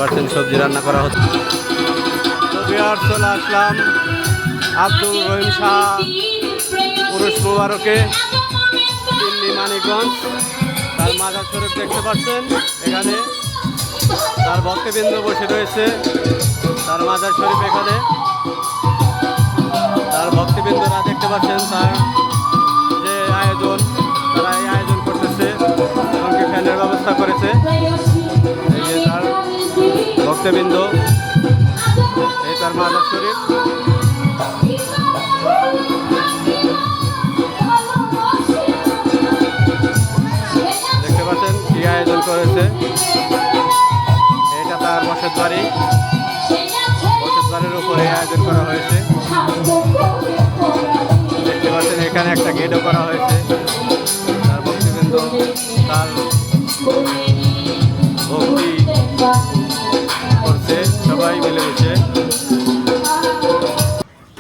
পাচ্ছেন সবজি রান্না করা হচ্ছে। তো বিহার চলে আসলাম আব্দুল রহিম শাহ পুরুষ মোবারকে দিল্লি মানিকগঞ্জ। তার মাজার শরীফ দেখতে পাচ্ছেন, এখানে তার ভক্তবৃন্দ বসে রয়েছে। তার মাজার শরীফ এখানে তার ভক্তবৃন্দরা দেখতে পাচ্ছেন তার যে আয়োজন, তারা এই আয়োজন করতেছে, এমনকি ফ্যানের ব্যবস্থা করেছে। এই যে তার ভক্তবৃন্দ, এই তার মাজার শরীফ। দেখতে পাচ্ছেন কি আয়োজন করেছে। এটা তার বসত বাড়ি, বসত বাড়ির উপরে আয়োজন করা হয়েছে। দেখতে পাচ্ছেন এখানে একটা গেটও করা হয়েছে। তার ভক্তবৃন্দ তার ভক্তি করছে, সবাই মিলেমিশে।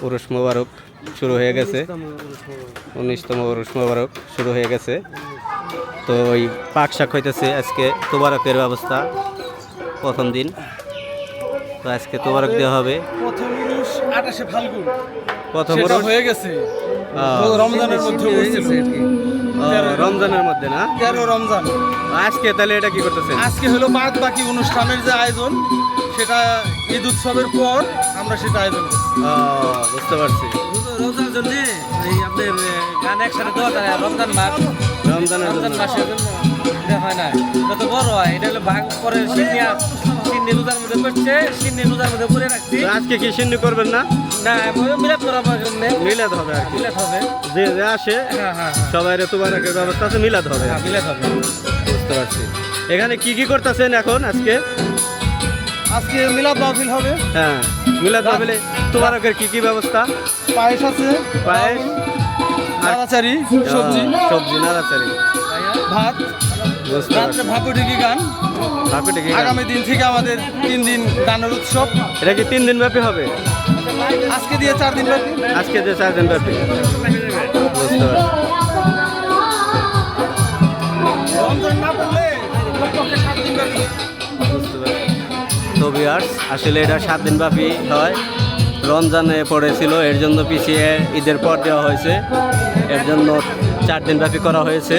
পুরুষ মোবারক শুরু হয়ে গেছে, 19তম পুরুষ মোবারক শুরু হয়ে গেছে। তো ওই পাক শাক হইতেছে আজকে, তোবারকের ব্যবস্থা প্রথম দিন। তো আজকে তোবারক দেওয়া হবে। প্রথম উরুস 28 ফাল্গুন প্রথম সেটা উরুস হয়ে গেছে রমজানের মধ্যে হয়েছিল। রমজানের মধ্যে না, 13 রমজান। আজকে তাহলে এটা কি করতেছেন? আজকে হলো বাদ বাকি অনুষ্ঠানের যে আয়োজন, সেটা ঈদ উৎসবের পর আমরা সেটা আয়োজন করছি। বুঝতে পারছি। রোজার জন্য এই আপনার গান একসাথে দেওয়া যায়। রমজান মাস, রমজান মাসের জন্য এটা হয় না, যত বড় হয় এটা হলো ভাগ করে সিন্নি রোজার মধ্যে করছে, সিন্নি রোজার মধ্যে করে রাখছি। তো আজকে কি সিন্নি করবেন না? না মিলাদ করাবো, মিলাদ হবে আর কি। মিলাদ হবে, যে যে আসে সবাই তোবারকের ব্যবস্থা আছে, মিলাদ হবে। মিলাদ হবে। বুঝতে পারছি। এখানে কি কি করতেছেন এখন আজকে? আজকে মিলাদ মাহফিল হবে। হ্যাঁ, মিলাদ মাহফিলে তোবারকের কি কি ব্যবস্থা? পায়েস আছে, পায়েস, নাড়াচাড়ি, সবজি, সবজি নাড়াচাড়ি, ভাত, বুঝতে রাত্রে পারছি। ভাকুটিকি গান। ভাকুটি কি গান? আগামী দিন থেকে আমাদের 3 দিন গানের উৎসব। এটা কি 3 দিন ব্যাপী হবে? আজকে দিয়ে 4 দিন ব্যাপী। আজকে যে 4 দিন ব্যাপী, বুঝতে পারছি। রমজান না পড়লে কমপক্ষে 7 দিন ব্যাপী। বুঝতে পারছি। তো ভিউয়ার্স, আসলে এটা 7 দিন ব্যাপী হয়। রমজানে পড়েছিল, এর জন্য পিছিয়ে ঈদের পর দেওয়া হয়েছে, এর জন্য 4 দিন ব্যাপী করা হয়েছে।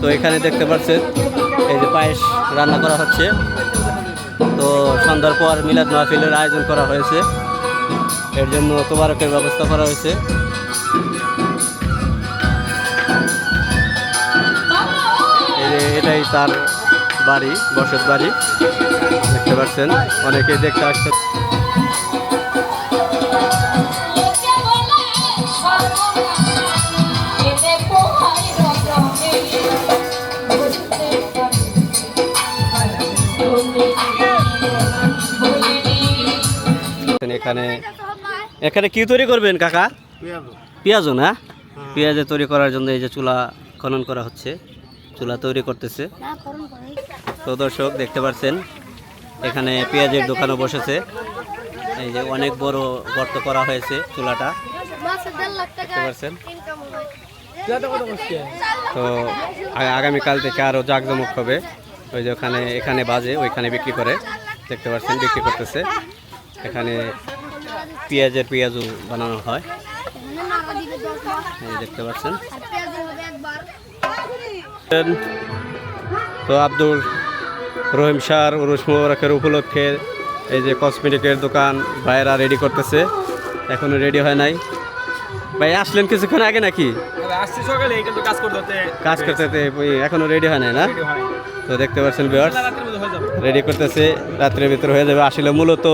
তো এখানে দেখতে পাচ্ছেন এই যে পায়েস রান্না করা হচ্ছে। তো সন্ধ্যার পর মিলাদ মাহফিলের আয়োজন করা হয়েছে, এর জন্য তোবারকের ব্যবস্থা করা হয়েছে। এটাই তার বাড়ি, বসত বাড়ি। দেখতে পাচ্ছেন অনেকে দেখতে আসছে। এখানে এখানে কি তৈরি করবেন কাকা? পেঁয়াজও না, পেঁয়াজে তৈরি করার জন্য এই যে চুলা খনন করা হচ্ছে, চুলা তৈরি করতেছে। তো দর্শক দেখতে পাচ্ছেন এখানে পেঁয়াজের দোকানও বসেছে। এই যে অনেক বড় গর্ত করা হয়েছে চুলাটা, দেখতে পাচ্ছেন। তো আগামীকাল থেকে আরও জাঁকজমক হবে। ওই যে ওখানে এখানে বাজে, ওইখানে বিক্রি করে, দেখতে পাচ্ছেন বিক্রি করতেছে। এখানে পেঁয়াজও বানানো হয়, এই দেখতে পাচ্ছেন। তো আব্দুল রহিম শাহ উরুস মোবারকের উপলক্ষে এই যে কসমেটিকের দোকান ভাইয়েরা রেডি করতেছে, এখনো রেডি হয় নাই। ভাই আসলেন কিছুক্ষণ আগে নাকি? আসছি সকালে, কিন্তু কাজ করতে এখনো রেডি হয় নাই না? তো দেখতে পাচ্ছেন ভিউয়ার্স, রেডি করতেছে, রাত্রের ভিতরে হয়ে যাবে। আসলে মূলত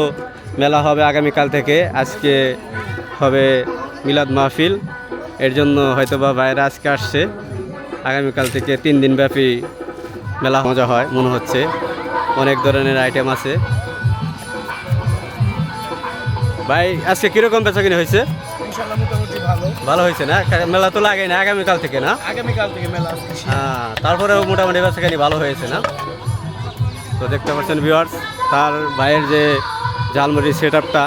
মেলা হবে আগামীকাল থেকে, আজকে হবে মিলাদ মাহফিল, এর জন্য হয়তো বা ভাইয়েরা আজকে আসছে। আগামীকাল থেকে 3 দিন ব্যাপী মেলা মজা হয় মনে হচ্ছে, অনেক ধরনের আইটেম আছে। ভাই আজকে কিরকম বেচাকিনি হয়েছে? ইনশাআল্লাহ মোটামুটি ভালো। ভালো হয়েছে না? মেলা তো লাগে না, আগামীকাল থেকে না? আগামীকাল থেকে মেলা আসছে। হ্যাঁ, তারপরেও মোটামুটি বেচাকিনি ভালো হয়েছে না? তো দেখতে পাচ্ছেন ভিউয়ার্স, তার ভাইয়ের যে ঝালমুড়ি সেটআপটা